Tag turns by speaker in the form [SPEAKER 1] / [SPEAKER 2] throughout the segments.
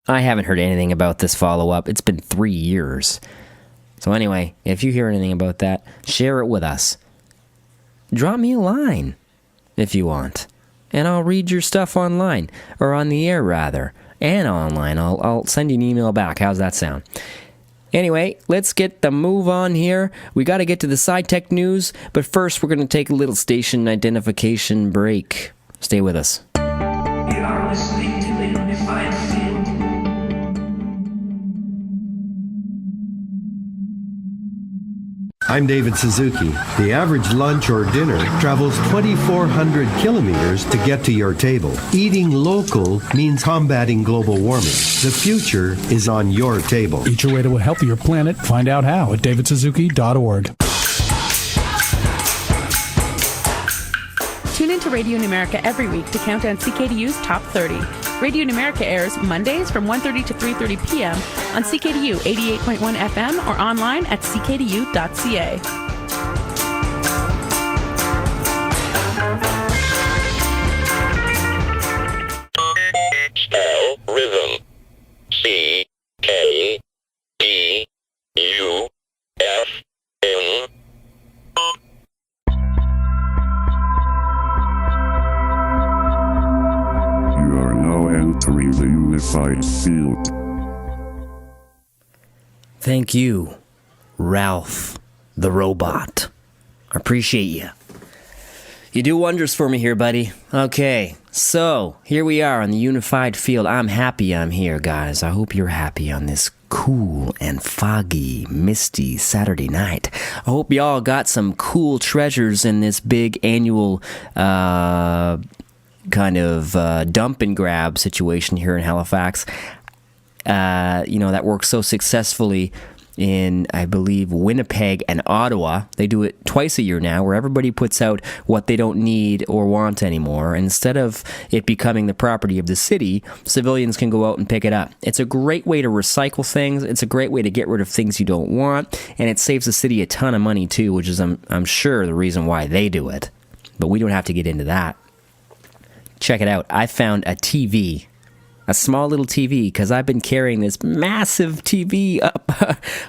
[SPEAKER 1] I haven't heard anything about this follow-up. It's been 3 years. So anyway, if you hear anything about that, share it with us. Drop me a line if you want, and I'll read your stuff online, or on the air rather, and online. I'll send you an email back. How's that sound? Anyway, let's get the move on here. We got to get to the Sci-Tech news, but first we're going to take a little station identification break. Stay with us.
[SPEAKER 2] You are listening to the Unified Field.
[SPEAKER 3] I'm David Suzuki. The average lunch or dinner travels 2,400 kilometers to get to your table. Eating local means combating global warming. The future is on your table.
[SPEAKER 4] Eat your way to a healthier planet. Find out how at davidsuzuki.org.
[SPEAKER 5] Tune into Radio in America every week to count down CKDU's Top 30. Radio in America airs Mondays from 1:30 to 3:30 p.m. on CKDU 88.1 FM or online at ckdu.ca.
[SPEAKER 6] Spell rhythm. C-K-D-U-F-N.
[SPEAKER 7] You are now entering the unified field.
[SPEAKER 1] Thank you, Ralph the robot. I appreciate you. You do wonders for me here, buddy. Okay, so here we are on the unified field. I'm happy I'm here, guys. I hope you're happy on this cool and foggy, misty Saturday night. I hope y'all got some cool treasures in this big annual kind of dump and grab situation here in Halifax. That works so successfully in, I believe, Winnipeg and Ottawa. They do it twice a year now, where everybody puts out what they don't need or want anymore. And instead of it becoming the property of the city, civilians can go out and pick it up. It's a great way to recycle things. It's a great way to get rid of things you don't want. And it saves the city a ton of money, too, which is, I'm sure, the reason why they do it. But we don't have to get into that. Check it out. I found a TV. A small little TV, because I've been carrying this massive TV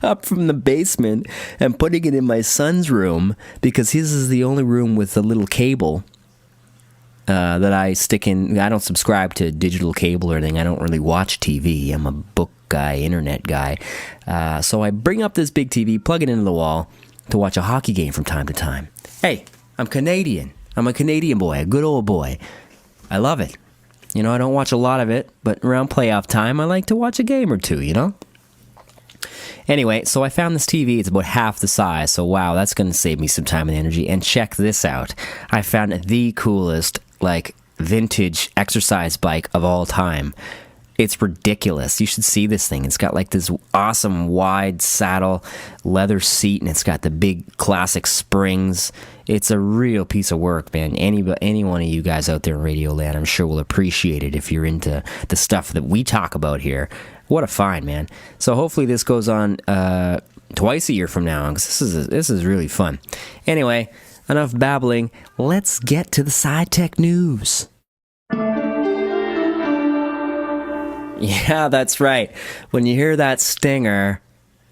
[SPEAKER 1] up from the basement and putting it in my son's room, because his is the only room with a little cable that I stick in. I don't subscribe to digital cable or anything. I don't really watch TV. I'm a book guy, internet guy. So I bring up this big TV, plug it into the wall to watch a hockey game from time to time. Hey, I'm Canadian. I'm a Canadian boy, a good old boy. I love it. I don't watch a lot of it, but around playoff time, I like to watch a game or two, Anyway, so I found this TV. It's about half the size, so wow, that's going to save me some time and energy. And check this out. I found the coolest, vintage exercise bike of all time. It's ridiculous. You should see this thing. It's got this awesome wide saddle, leather seat, and it's got the big classic springs. It's a real piece of work, man. Any one of you guys out there in Radio Land, I'm sure will appreciate it if you're into the stuff that we talk about here. What a find, man. So hopefully this goes on twice a year from now on, because this is really fun. Anyway, enough babbling. Let's get to the Sci-Tech news. Yeah, that's right. When you hear that stinger,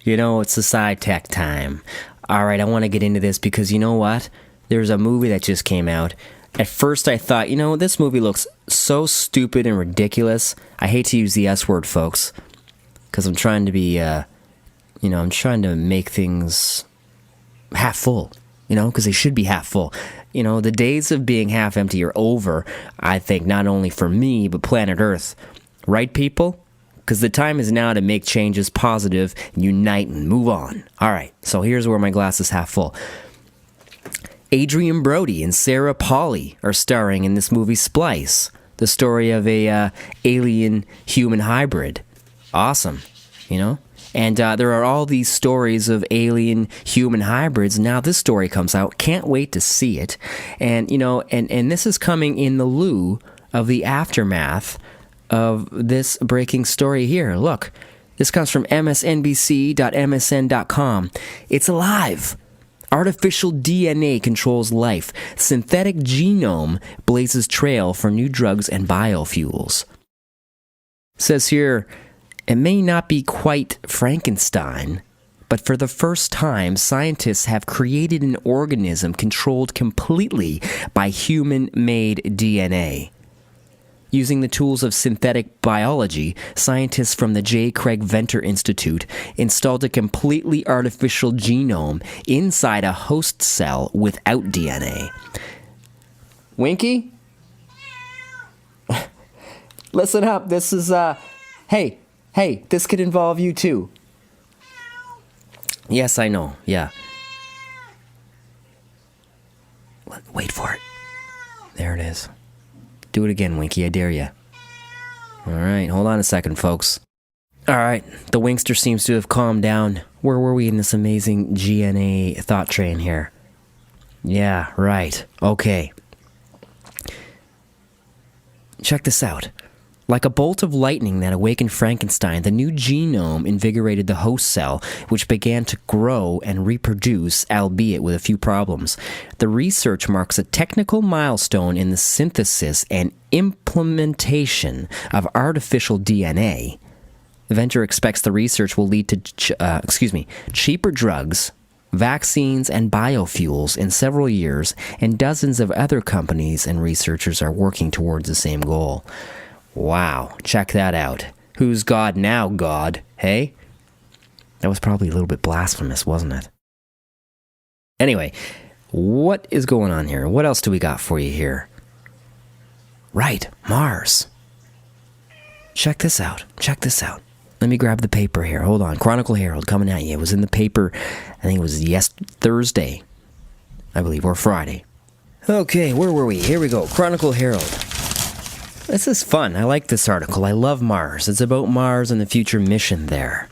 [SPEAKER 1] you know it's the Sci-Tech time. All right, I want to get into this because you know what? There's a movie that just came out. At first I thought, this movie looks so stupid and ridiculous. I hate to use the S word, folks, because I'm trying to be, I'm trying to make things half full, because they should be half full. The days of being half empty are over, I think, not only for me, but planet Earth. Right, people? Because the time is now to make changes positive, unite, and move on. All right, so here's where my glass is half full. Adrian Brody and Sarah Polley are starring in this movie Splice, the story of a alien-human hybrid. Awesome, And there are all these stories of alien-human hybrids. Now this story comes out. Can't wait to see it. And, and this is coming in the lieu of the aftermath of this breaking story here. Look, this comes from msnbc.msn.com. It's alive. Artificial DNA controls life. Synthetic genome blazes trail for new drugs and biofuels. It says here, It may not be quite Frankenstein, but for the first time, scientists have created an organism controlled completely by human-made DNA. Using the tools of synthetic biology, scientists from the J. Craig Venter Institute installed a completely artificial genome inside a host cell without DNA. Winky? Listen up, this is, Hey, this could involve you too. Yes, I know, yeah. Wait for it. There it is. Do it again, Winky, I dare you. Alright, hold on a second, folks. Alright, the Winkster seems to have calmed down. Where were we in this amazing GNA thought train here? Yeah, right. Okay. Check this out. Like a bolt of lightning that awakened Frankenstein, the new genome invigorated the host cell, which began to grow and reproduce, albeit with a few problems. The research marks a technical milestone in the synthesis and implementation of artificial DNA. Venter expects the research will lead to cheaper drugs, vaccines, and biofuels in several years, and dozens of other companies and researchers are working towards the same goal. Wow, check that out. Who's God now, God? Hey? That was probably a little bit blasphemous, wasn't it? Anyway, what is going on here? What else do we got for you here? Right, Mars. Check this out. Let me grab the paper here. Hold on. Chronicle Herald coming at you. It was in the paper, I think it was Thursday, I believe, or Friday. Okay, where were we? Here we go. Chronicle Herald. This is fun. I like this article. I love Mars. It's about Mars and the future mission there.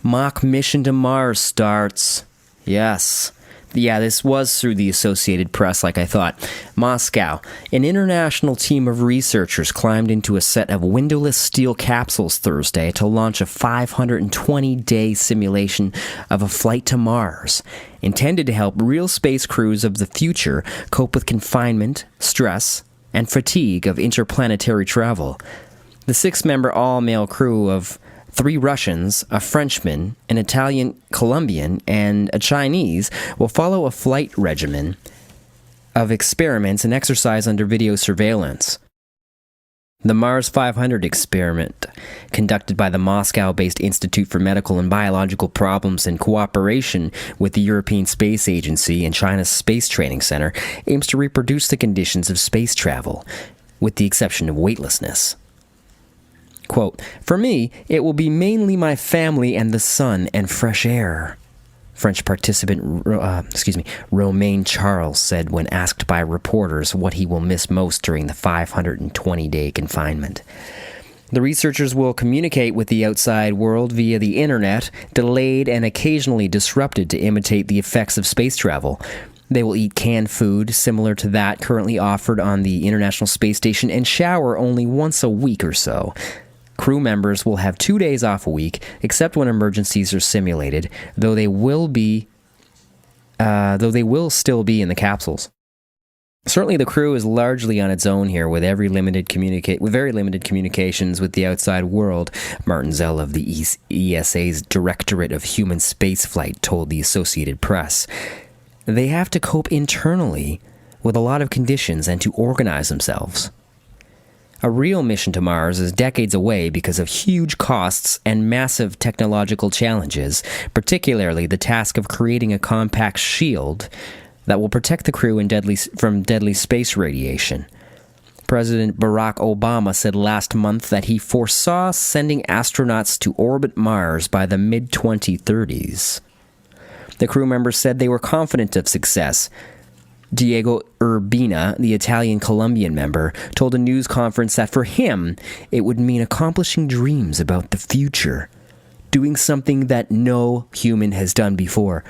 [SPEAKER 1] Mock mission to Mars starts. Yes. Yeah, this was through the Associated Press, like I thought. Moscow. An international team of researchers climbed into a set of windowless steel capsules Thursday to launch a 520-day simulation of a flight to Mars, intended to help real space crews of the future cope with confinement, stress, and fatigue of interplanetary travel. The 6-member all-male crew of 3 Russians, a Frenchman, an Italian Colombian, and a Chinese will follow a flight regimen of experiments and exercise under video surveillance. The Mars 500 experiment, conducted by the Moscow-based Institute for Medical and Biological Problems in cooperation with the European Space Agency and China's Space Training Center, aims to reproduce the conditions of space travel, with the exception of weightlessness. Quote, "For me, it will be mainly my family and the sun and fresh air," French participant Romain Charles said when asked by reporters what he will miss most during the 520-day confinement. The researchers will communicate with the outside world via the internet, delayed and occasionally disrupted to imitate the effects of space travel. They will eat canned food similar to that currently offered on the International Space Station and shower only once a week or so. Crew members will have 2 days off a week, except when emergencies are simulated, though they will still be in the capsules. Certainly, the crew is largely on its own here, with very limited communications with the outside world. Martin Zell of the ESA's Directorate of Human Spaceflight told the Associated Press, "They have to cope internally with a lot of conditions and to organize themselves. A real mission to Mars is decades away because of huge costs and massive technological challenges, particularly the task of creating a compact shield that will protect the crew from deadly space radiation." President Barack Obama said last month that he foresaw sending astronauts to orbit Mars by the mid-2030s. The crew members said they were confident of success. Diego Urbina, the Italian-Colombian member, told a news conference that for him, it would mean accomplishing dreams about the future, doing something that no human has done before.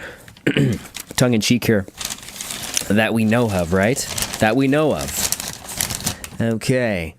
[SPEAKER 1] Tongue-in-cheek here. That we know of, right? That we know of. Okay.